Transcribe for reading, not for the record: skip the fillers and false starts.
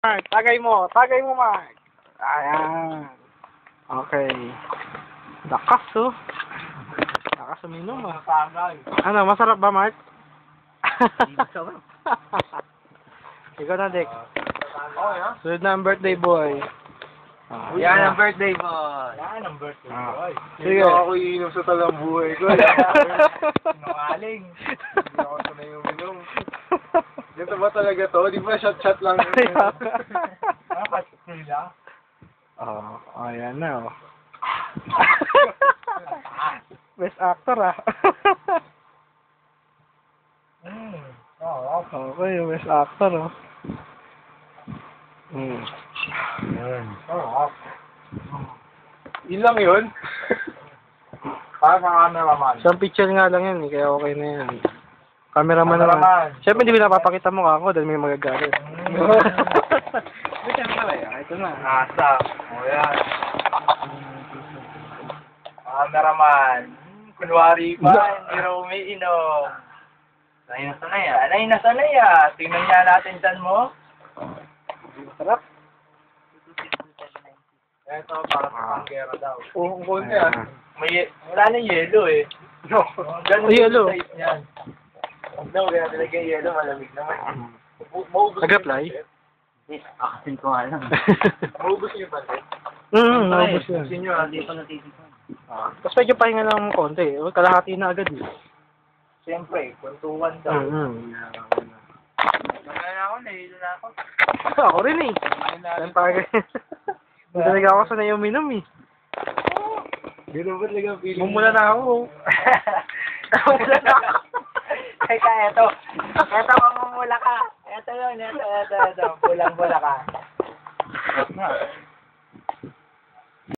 Mark, tagay mo, Mark. Ayan. Okay. Lakas, oh. Lakas uminom, ah. Ano, masarap ba, Mark? Ikaw na, Dick. Sunod na ang birthday boy. Yan ang birthday boy. Yan ang birthday boy. Sige. Hindi ako iinom sa talang buhay ko. Sinungaling. Hindi ako sanay uminom. Ganito ba talaga to? Di ba shot-shot lang? Dapat sila. Oh, ayan na, oh. Best actor, ah. Oo. Okay, best actor, oh. Oo. Yun lang yun. Para sa cameraman. Isang picture nga lang yan, eh, kaya okay na yan. Cameraman naman. Cameraman. Siyempre, hindi mo napapakita mo ako dahil may magagalit. Siyempre, Ito na. Nasa. O yan. Cameraman. Kunwari pa, hindi raw umiinom. Sanay na sanay ah. Tingnan niya natin dyan mo. Sarap. Ito, para sa panggera daw. Oo, ang konti ah. Wala na yelo eh. No. Ganun Oh, yelo. yung size niyan. No, kaya talaga yelo, malamig naman. Maubos Nag-apply? Akasin ko nga lang. Maubos yung bandit. Naubos yan. Sinyo, hindi pa natitipan. Tapos medyo pahinga lang konti. Kalahati na agad, eh. Siyempre, kwentuhan daw. Nagana ako, nahilo na ako. Ako rin, eh. Saan tagay? Hindi talaga ako sanay uminom, eh. Ganun ba talaga ang feeling? Mumula na ako. Mamula na ako. Teka, eto. Eto, mamumula ka. Eto yun, eto. Pulang-bula ka.